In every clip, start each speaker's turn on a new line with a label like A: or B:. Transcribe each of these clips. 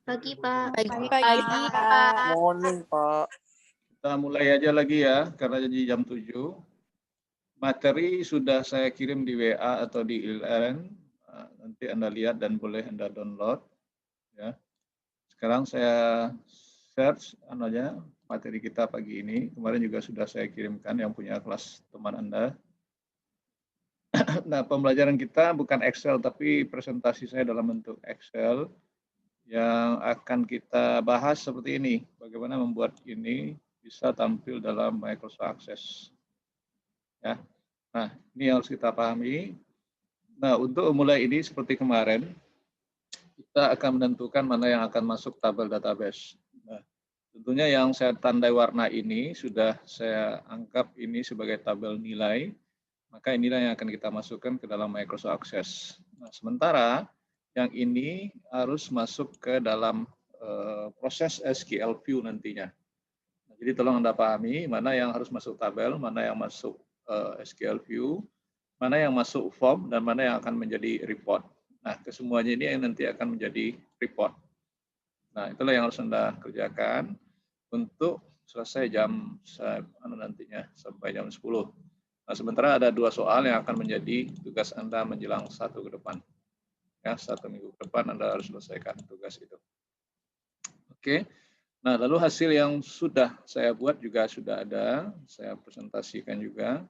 A: Pagi, Pak.
B: Pagi, Pak.
C: Morning, Pak.
D: Kita mulai aja lagi ya, karena jadi jam 7. Materi sudah saya kirim di WA atau di ILN. Nanti Anda lihat dan boleh Anda download. Ya. Sekarang saya search materi kita pagi ini. Kemarin juga sudah saya kirimkan yang punya kelas teman Anda. Nah, pembelajaran kita bukan Excel, tapi presentasi saya dalam bentuk Excel yang akan kita bahas seperti ini. Bagaimana membuat ini bisa tampil dalam Microsoft Access. Ya. Nah, ini harus kita pahami. Nah, untuk memulai ini seperti kemarin, kita akan menentukan mana yang akan masuk tabel database. Nah, tentunya yang saya tandai warna ini sudah saya anggap ini sebagai tabel nilai, maka inilah yang akan kita masukkan ke dalam Microsoft Access. Nah, sementara yang ini harus masuk ke dalam proses SQL View nantinya. Nah, jadi tolong Anda pahami mana yang harus masuk tabel, mana yang masuk SQL View, mana yang masuk form, dan mana yang akan menjadi report. Nah, kesemuanya ini yang nanti akan menjadi report. Nah, itulah yang harus Anda kerjakan untuk selesai jam nantinya sampai jam 10. Nah, sementara ada 2 soal yang akan menjadi tugas Anda menjelang 1 ke depan. Ya, 1 minggu ke depan Anda harus selesaikan tugas itu. Oke. Nah, lalu hasil yang sudah saya buat juga sudah ada, saya presentasikan juga.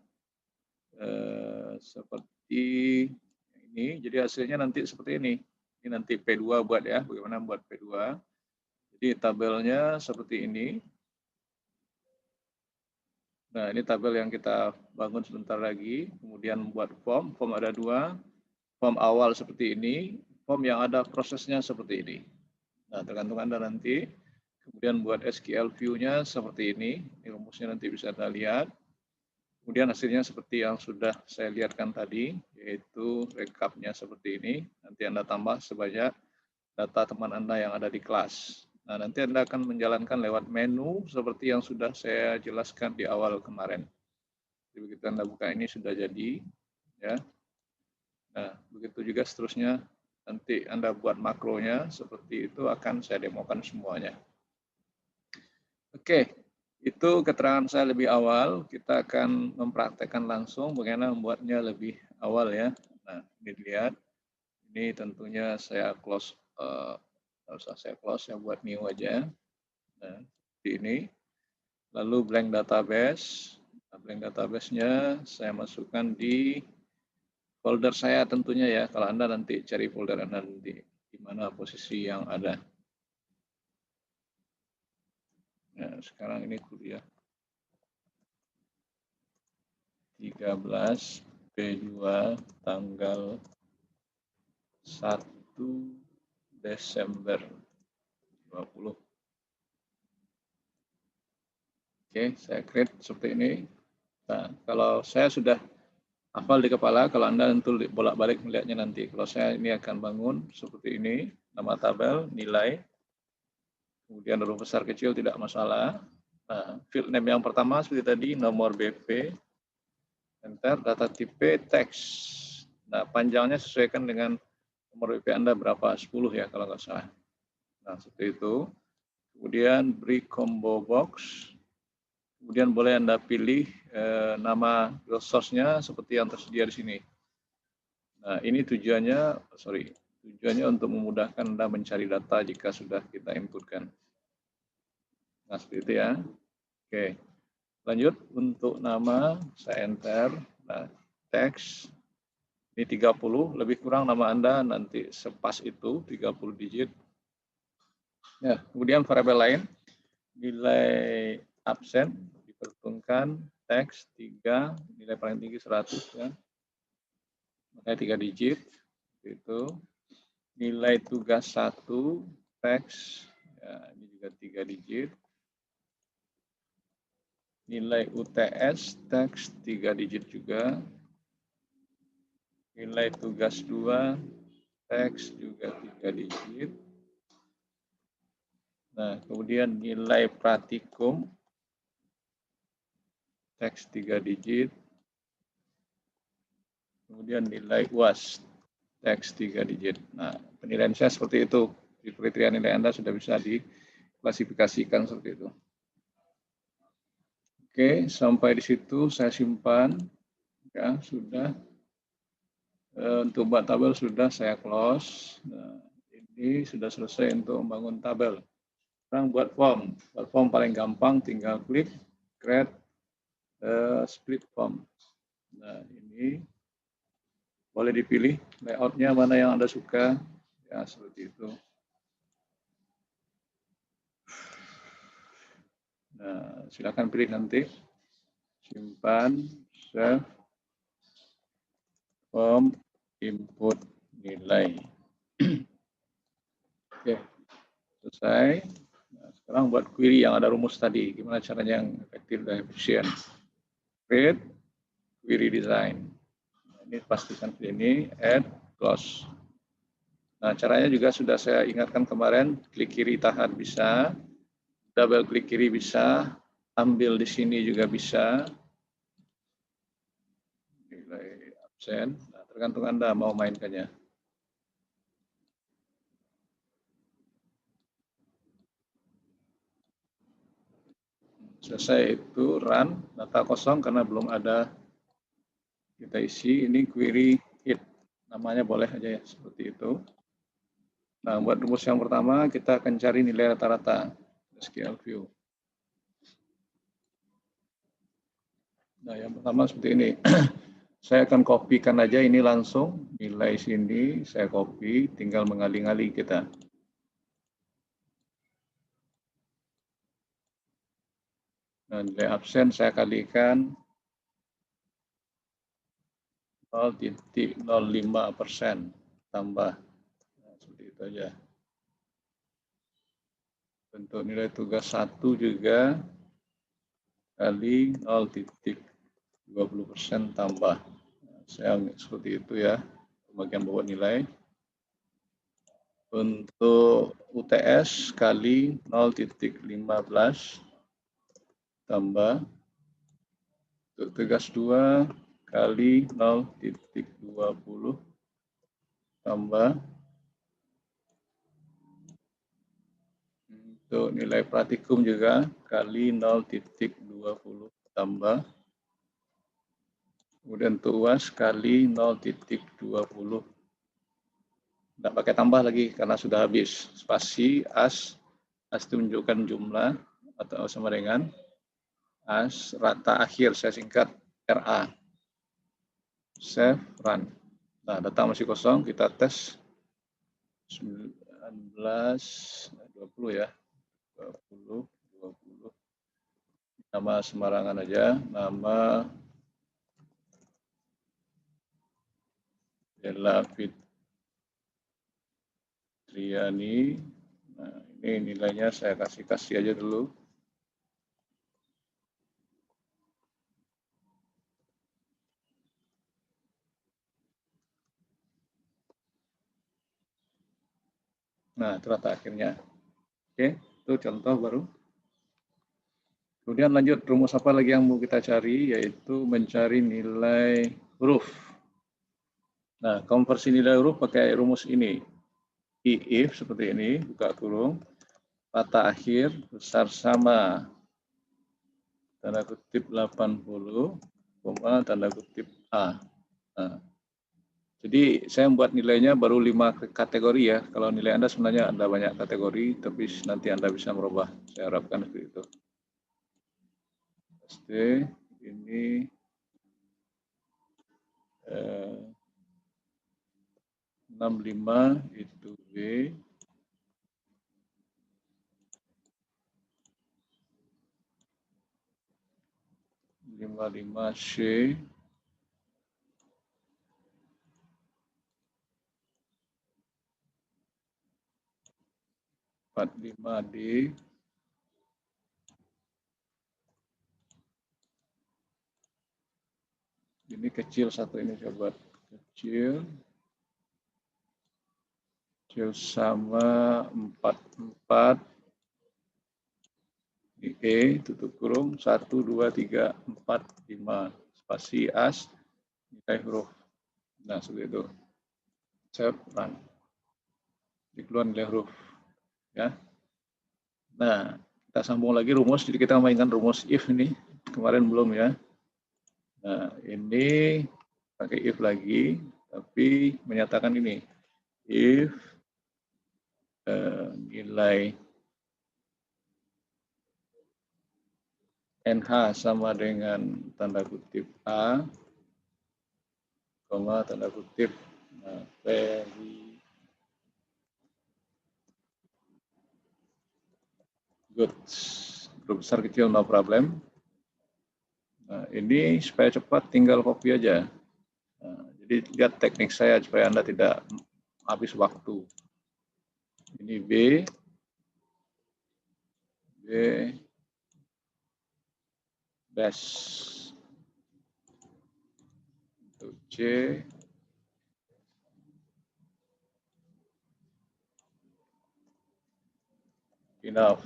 D: Seperti ini, jadi hasilnya nanti seperti ini. Ini nanti P2 buat ya, bagaimana buat P2. Jadi tabelnya seperti ini. Nah, ini tabel yang kita bangun sebentar lagi. Kemudian membuat form ada 2. Form awal seperti ini, form yang ada prosesnya seperti ini. Nah, tergantung Anda nanti. Kemudian buat SQL view-nya seperti ini. Ini rumusnya nanti bisa Anda lihat. Kemudian hasilnya seperti yang sudah saya lihatkan tadi, yaitu rekapnya seperti ini. Nanti Anda tambah sebanyak data teman Anda yang ada di kelas. Nah, nanti Anda akan menjalankan lewat menu seperti yang sudah saya jelaskan di awal kemarin. Jadi begitu Anda buka ini sudah jadi. Ya. Nah, begitu juga seterusnya. Nanti Anda buat makronya seperti itu akan saya demokan semuanya. Oke. Itu keterangan saya lebih awal, kita akan mempraktekkan langsung bagaimana membuatnya lebih awal ya. Nah, ini dilihat. Ini tentunya saya close, saya close, saya buat new aja. Nah, seperti ini. Lalu blank database. Nah, blank database-nya saya masukkan di folder saya tentunya ya. Kalau Anda nanti cari folder Anda nanti di mana posisi yang ada. Nah, sekarang ini kuliah 13 P2 tanggal 1 Desember 20. Oke, saya create seperti ini. Nah, kalau saya sudah hafal di kepala, kalau Anda tentu bolak-balik melihatnya nanti. Kalau saya ini akan bangun seperti ini, nama tabel, nilai, kemudian huruf besar kecil tidak masalah. Nah, field name yang pertama seperti tadi, nomor BP, enter, data tipe, teks. Nah, panjangnya sesuaikan dengan nomor BP Anda berapa, 10 ya kalau nggak salah. Nah, seperti itu. Kemudian beri combo box. Kemudian boleh Anda pilih nama source-nya seperti yang tersedia di sini. Nah, ini tujuannya untuk memudahkan Anda mencari data jika sudah kita inputkan. Nah, seperti itu ya. Oke. Lanjut untuk nama, saya enter. Nah, teks. Ini 30, lebih kurang nama Anda nanti sepas itu, 30 digit. Ya, kemudian variabel lain, nilai absen, diperhitungkan, teks 3, nilai paling tinggi 100 ya. Makanya 3 digit, itu. Nilai tugas 1, teks, ya, ini juga 3 digit. Nilai UTS, teks 3 digit juga. Nilai tugas 2, teks juga 3 digit. Nah, kemudian nilai praktikum, teks 3 digit. Kemudian nilai UAS, teks 3 digit. Nah, penilaian saya seperti itu. Di kriteria nilai Anda sudah bisa diklasifikasikan seperti itu. Oke, sampai di situ saya simpan. Ya, sudah. Untuk buat tabel sudah saya close. Nah, ini sudah selesai untuk membangun tabel. Sekarang buat form. Buat form paling gampang, tinggal klik create split form. Nah, ini boleh dipilih layoutnya mana yang Anda suka. Ya, seperti itu. Nah, silakan pilih nanti. Simpan, save, form, input, nilai. Oke, selesai. Nah, sekarang buat query yang ada rumus tadi. Gimana caranya yang efektif dan efisien. Create, query design. Nah, ini pastikan ini, add, close. Nah, caranya juga sudah saya ingatkan kemarin. Klik kiri tahan bisa. Double klik kiri bisa. Ambil di sini juga bisa. Nilai absen. Nah, tergantung Anda mau mainkannya. Selesai itu run, data kosong karena belum ada kita isi. Ini query hit, namanya boleh aja ya seperti itu. Nah, buat rumus yang pertama kita akan cari nilai rata-rata SQL view. Nah, yang pertama seperti ini. Saya akan kopikan aja ini langsung nilai sini, saya copy, tinggal mengali-ngali kita. Nah, nilai absen saya kalikan 0,05% tambah. Nah, seperti itu aja. Bentuk nilai tugas 1 juga kali 0,20% tambah. Nah, saya seperti itu ya, bagian bawah nilai. Untuk UTS kali 0,15 tambah. Untuk tugas 2 kali 0,20 tambah. Untuk nilai praktikum juga kali 0,20 tambah. Kemudian untuk UAS kali 0,20. Tidak pakai tambah lagi karena sudah habis. Spasi as itu menunjukkan jumlah atau sama dengan as rata akhir, saya singkat RA. Save, run. Nah, data masih kosong, kita tes 19, 20 ya. 20. Nama sembarangan aja, nama Della Fitriani. Nah, ini nilainya saya kasih aja dulu. Nah, itu rata akhirnya. Oke, itu contoh baru. Kemudian lanjut, rumus apa lagi yang mau kita cari, yaitu mencari nilai huruf. Nah, konversi nilai huruf pakai rumus ini. If seperti ini, buka kurung, kata akhir besar sama, tanda kutip 80, tanda kutip A. Nah, jadi saya membuat nilainya baru 5 kategori ya. Kalau nilai Anda sebenarnya ada banyak kategori, tapi nanti Anda bisa merubah. Saya harapkan seperti itu. SD, ini 65 itu B, 55 C, lima D, ini kecil satu ini coba kecil sama 44 E tutup kurung 1 2 3 4 5 spasi as nilai huruf. Nah seperti itu. Save, run. Di keluar nilai huruf. Ya. Nah, kita sambung lagi rumus. Jadi kita mainkan rumus if ini. Kemarin belum ya. Nah, ini pakai if lagi, tapi menyatakan ini. If nilai NH sama dengan tanda kutip A, tanda kutip very good. Grup besar kecil no problem. Nah, ini supaya cepat tinggal copy aja. Nah, jadi lihat teknik saya supaya Anda tidak habis waktu. Ini B dash untuk C enough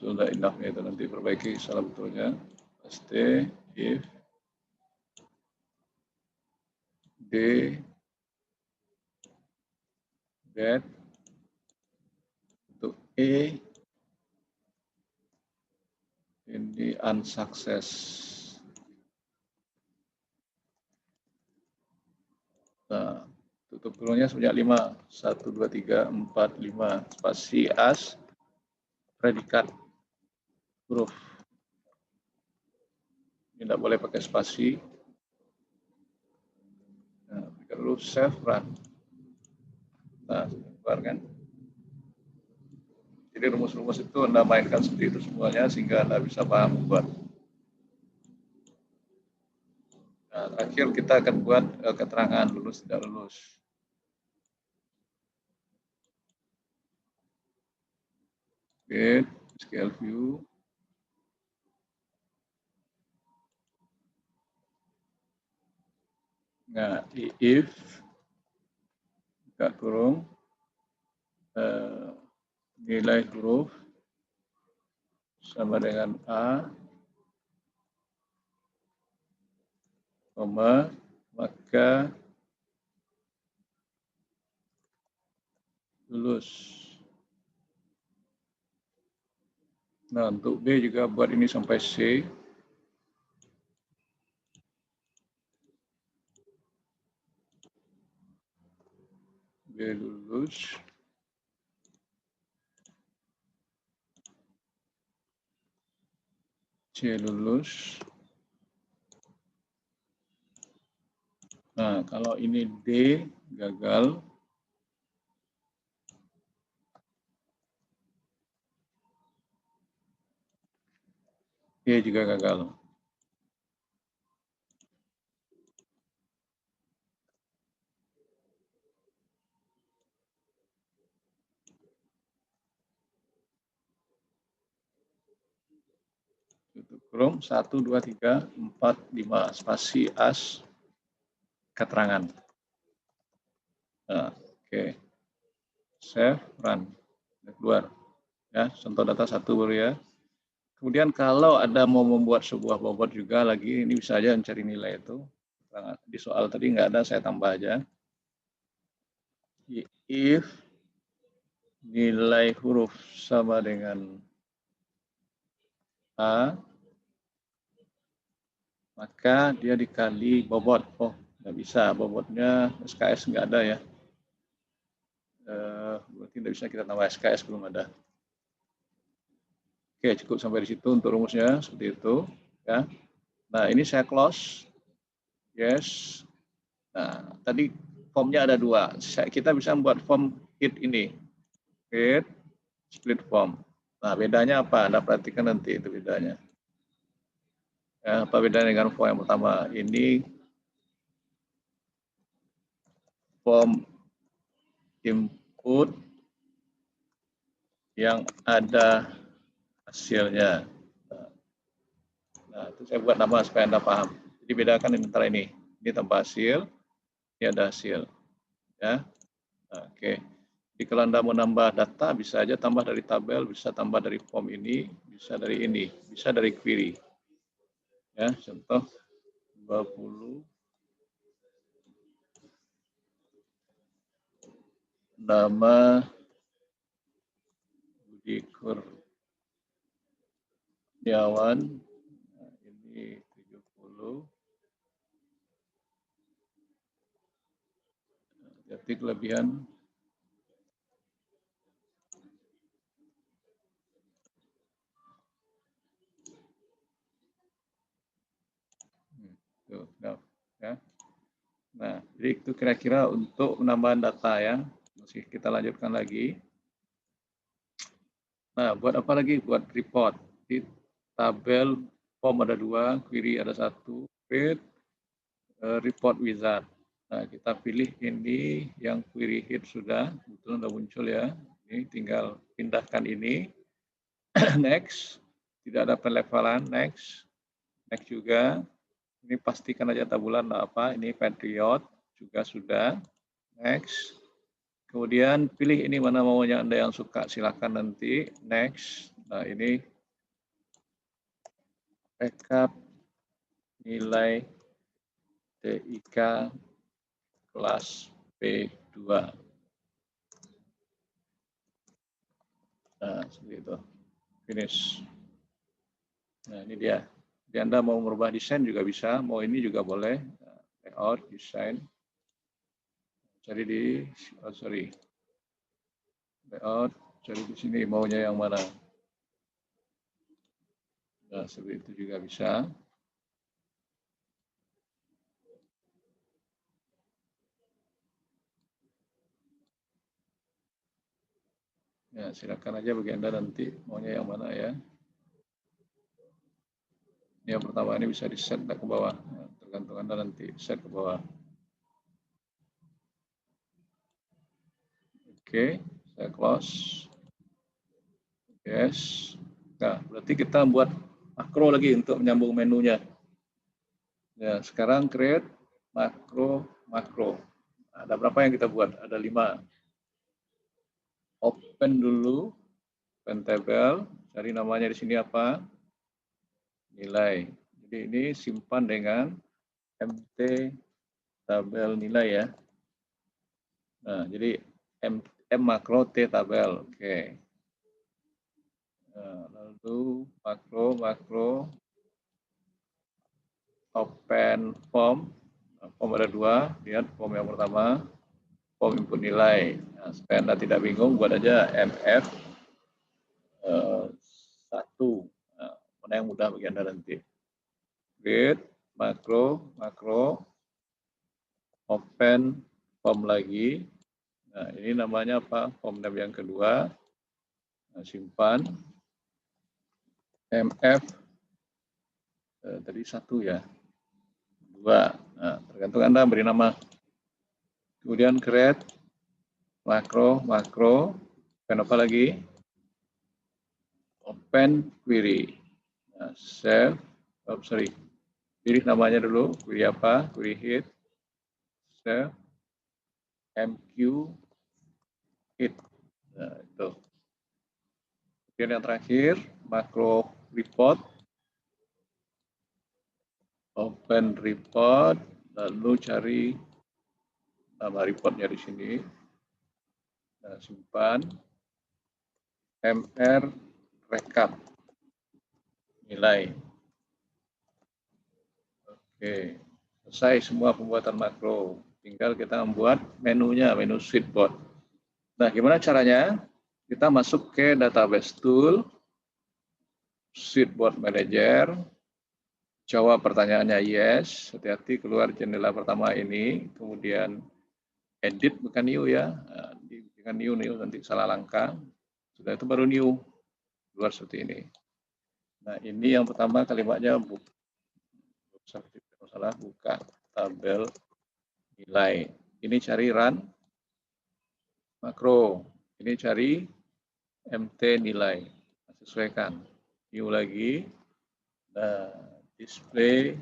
D: sudah enough itu nanti perbaiki salah betulnya. Pasti if D that untuk E ini unsuccess. Nah, tutup kurungnya sebanyak 5. 1, 2, 3, 4, 5. Spasi as predikat huruf. Ini tidak boleh pakai spasi. Nah, predikat huruf save run. Nah, keluarkan. Jadi rumus-rumus itu Anda mainkan seperti itu semuanya sehingga Anda bisa paham membuat. Nah, terakhir kita akan buat keterangan lulus tidak lulus. Oke, scale view. Nah, if buka kurung nilai huruf sama dengan A, koma, maka lulus. Nah, untuk B juga buat ini sampai C. B lulus. C lulus. Nah, kalau ini D gagal, E juga gagal. Tutup kurung 1, 2, 3, 4, 5 spasi as keterangan. Nah, oke. Save, run. Keluar. Ya, contoh data 1 baru ya. Kemudian kalau ada mau membuat sebuah bobot juga lagi, ini bisa aja mencari nilai itu. Di soal tadi nggak ada, saya tambah aja. If nilai huruf sama dengan A, maka dia dikali bobot. Oh, nggak bisa, bobotnya SKS nggak ada ya. Berarti tidak bisa kita tambah SKS, belum ada. Oke, cukup sampai di situ untuk rumusnya, seperti itu. Ya. Nah, ini saya close. Yes. Nah, tadi formnya ada 2. Kita bisa membuat form hit ini. Hit, split form. Nah, bedanya apa? Anda perhatikan nanti itu bedanya. Ya, apa bedanya dengan form yang pertama? Ini form input yang ada hasilnya. Nah, itu saya buat nama supaya Anda paham. Jadi bedakan antara ini. Ini tanpa hasil, ini ada hasil. Ya, oke. Jadi kalau Anda mau nambah data, bisa aja tambah dari tabel, bisa tambah dari form ini, bisa dari ini, bisa dari query. Ya, contoh 20. Nama Budi Kurniawan. Nah, ini 70. Jadi kelebihan. Tuh, ya. Nah, jadi itu kira-kira untuk penambahan data ya. Masih kita lanjutkan lagi. Nah, buat apa lagi? Buat report. Di tabel form ada 2, query ada 1, create report wizard. Nah, kita pilih ini yang query hit sudah, betul sudah muncul ya. Ini tinggal pindahkan ini. Next, tidak ada pelevelan, next. Next juga. Ini pastikan aja tabulan apa, ini Patriot juga sudah. Next. Kemudian pilih ini mana maunya Anda yang suka, silakan nanti. Next. Nah, ini rekap nilai TIK kelas P2. Nah, seperti itu. Finish. Nah, ini dia. Jadi Anda mau merubah desain juga bisa, mau ini juga boleh. Layout, desain. Cari di, layout, cari di sini maunya yang mana. Nah, seperti itu juga bisa. Ya, silakan aja bagi Anda nanti maunya yang mana ya. Yang pertama ini bisa di-set ke bawah. Ya, tergantung Anda nanti set ke bawah. Oke, saya close. Yes. Nah, berarti kita buat makro lagi untuk menyambung menunya. Ya, sekarang create makro. Ada berapa yang kita buat? Ada 5. Open dulu, open table, cari namanya di sini apa? Nilai. Jadi ini simpan dengan MT tabel nilai ya. Nah, jadi M makro T tabel. Oke. Nah, lalu makro open form. Form ada 2. Lihat form yang pertama, form input nilai. Nah, supaya Anda tidak bingung, buat aja MF 1. Nah, mana yang mudah bagi Anda nanti. Create makro open form lagi. Nah, ini namanya apa? Form tab yang kedua. Nah, simpan. MF tadi 1 ya. 2. Nah, tergantung Anda beri nama. Kemudian create makro. Open apa lagi? Open query. Nah, save. Pilih namanya dulu. Query apa? Query hit. Save. MQ hit. Nah, itu. Kemudian yang terakhir, makro report. Open report, lalu cari nama reportnya di sini. Nah, simpan. MR rekap nilai. Oke, selesai semua pembuatan makro. Tinggal kita membuat menunya, menu Sweetbot. Nah, gimana caranya? Kita masuk ke database tool, Sweetbot Manager, jawab pertanyaannya yes, hati-hati keluar jendela pertama ini, kemudian edit bukan new ya, dengan new nanti salah langkah, sudah itu baru new, keluar seperti ini. Nah, ini yang pertama kalimatnya buka tabel nilai. Ini cari run makro. Ini cari MT nilai. Sesuaikan. New lagi. Nah, display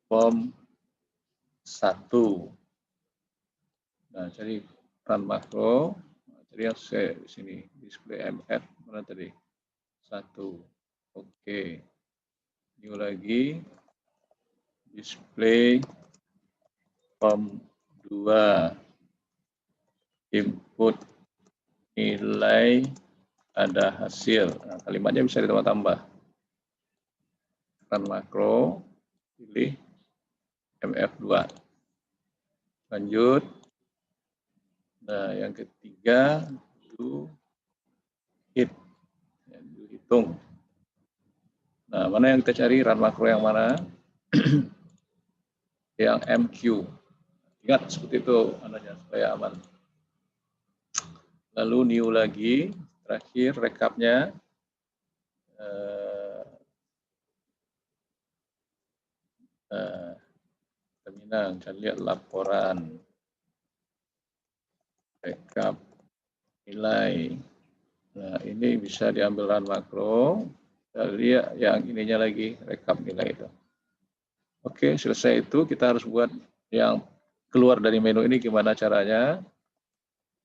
D: form 1. Nah, cari run makro. Jadi yang saya di sini display MF mana tadi? 1. Oke. New lagi. Display form 2. Input nilai ada hasil. Nah, kalimatnya bisa ditambah-tambah. Run makro, pilih MF2. Lanjut. Nah, yang ketiga, do hit. Do hitung. Nah, mana yang kita cari? Run makro yang mana? Yang MQ. Ingat seperti itu anaknya supaya aman. Lalu new lagi, terakhir rekapnya. Terminal, kita lihat laporan. Rekap nilai. Nah, ini bisa diambil run makro. Kita lihat yang ininya lagi, rekap nilai itu. Oke, selesai itu kita harus buat yang keluar dari menu ini gimana caranya.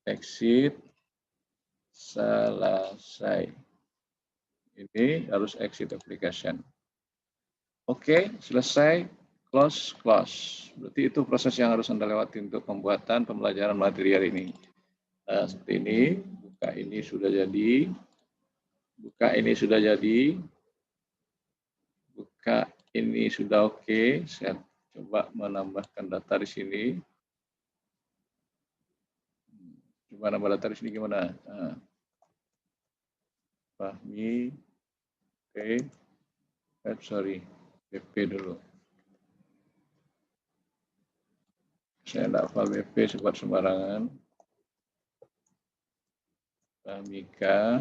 D: Exit, selesai. Ini harus exit application. Oke, selesai. Close. Berarti itu proses yang harus Anda lewati untuk pembuatan pembelajaran material ini. Nah, seperti ini. Buka ini sudah jadi. Buka ini sudah jadi. Buka ini sudah oke. Saya coba menambahkan data di sini. Coba nambah data di sini gimana? Nah. Fahmi. Oke. Sorry. BP dulu. Saya tidak hafal BP sebab sembarangan. Fahmika,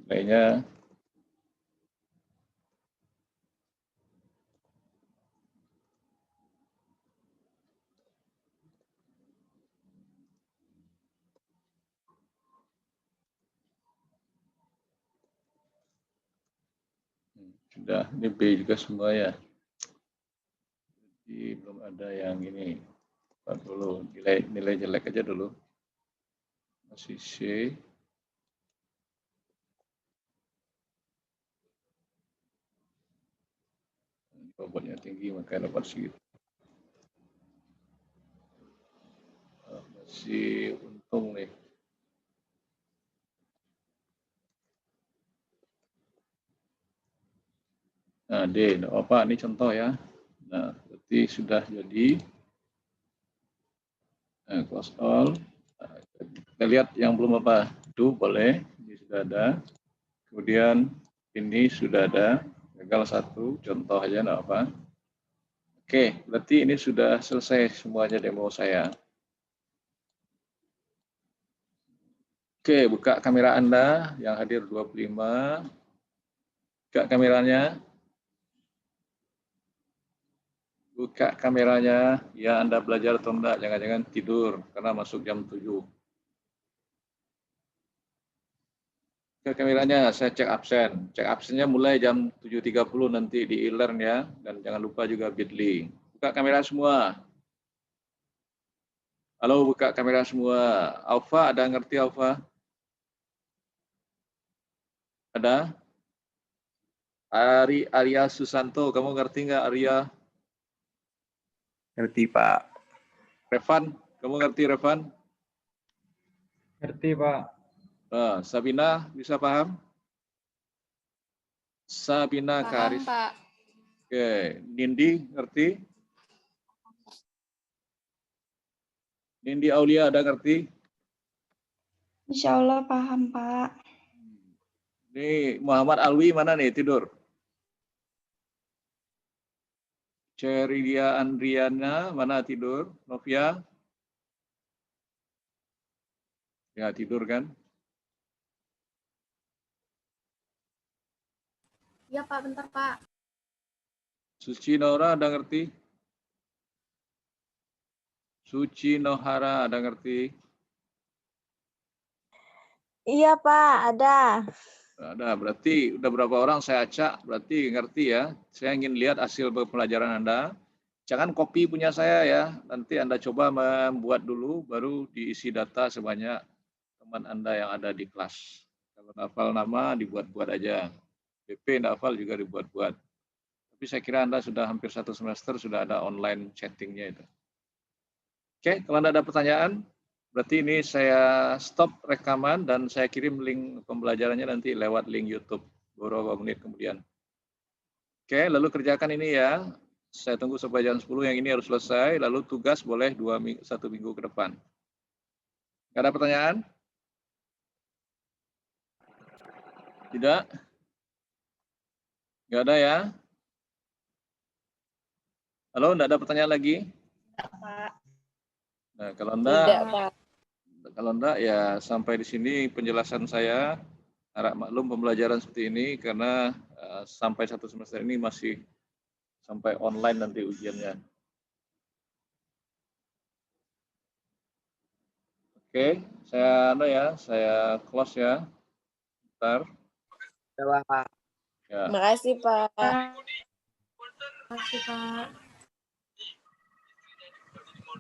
D: nilainya sudah, ini B juga semua ya. Jadi belum ada yang ini. Dulu nilai jelek aja dulu. Masih C. Bobotnya tinggi makanya dapat segitu. Masih untung nih. Nah, D, apa ini contoh ya. Nah, berarti sudah jadi. Nah, close all. Nah, kita lihat yang belum apa. Do boleh, ini sudah ada. Kemudian ini sudah ada. Gagal satu, contoh aja enggak apa. Oke, berarti ini sudah selesai semuanya demo saya. Oke, buka kamera Anda yang hadir 25. Buka kameranya. Buka kameranya. Ya, Anda belajar atau enggak, jangan-jangan tidur karena masuk jam 7. Buka kameranya, saya cek absen. Cek absennya mulai jam 7.30 nanti di e-learn ya. Dan jangan lupa juga Bitly. Buka kamera semua. Halo, buka kamera semua. Alfa, ada ngerti Alfa? Ada? Arya Susanto, kamu ngerti nggak Arya?
A: Ngerti, Pak.
D: Revan, kamu ngerti Revan?
A: Ngerti, Pak.
D: Nah, Sabina, bisa paham? Sabina
B: Paham,
D: Karis.
B: Pak.
D: Oke, Nindi, ngerti? Nindi Aulia, ada ngerti?
C: Insya Allah paham, Pak.
D: Nih, Muhammad Alwi mana nih, tidur? Cerilia Andriana, mana tidur? Novia? Ya, tidur kan?
B: Iya, Pak. Bentar, Pak.
D: Suci Nora, ada ngerti? Suci Nohara, ada ngerti?
C: Iya, Pak, ada.
D: Ada, berarti udah berapa orang saya acak, berarti ngerti ya. Saya ingin lihat hasil pelajaran Anda. Jangan copy punya saya ya, nanti Anda coba membuat dulu, baru diisi data sebanyak teman Anda yang ada di kelas. Kalau hafal nama, dibuat-buat aja. BP tidak hafal juga dibuat-buat. Tapi saya kira Anda sudah hampir 1 semester sudah ada online chattingnya itu. Oke, kalau Anda ada pertanyaan, berarti ini saya stop rekaman dan saya kirim link pembelajarannya nanti lewat link YouTube beberapa menit kemudian. Oke, lalu kerjakan ini ya. Saya tunggu sampai jam 10, yang ini harus selesai, lalu tugas boleh 1 minggu ke depan. Nggak ada pertanyaan? Tidak? Nggak ada ya? Halo, nggak ada pertanyaan lagi?
B: Pak.
D: Nah, kalau
E: Tidak, Pak.
D: enggak ya sampai di sini penjelasan saya. Harap maklum pembelajaran seperti ini karena sampai 1 semester ini masih sampai online nanti ujiannya. Oke, saya close ya. Bentar. Ya.
E: Terima kasih, Pak.
B: Makasih, Pak.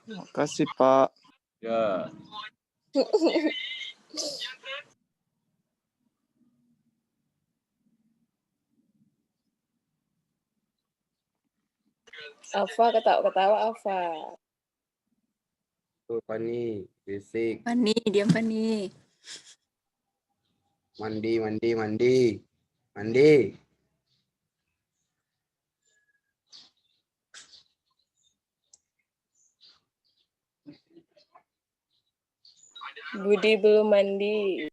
F: Makasih, Pak.
D: Ya.
E: Alfa ketawa-ketawa, Alfa.
G: Tuh, Pani, berisik.
H: Pani, diam Pani.
G: Mandi, mandi, mandi. Mandi.
E: Budi belum mandi.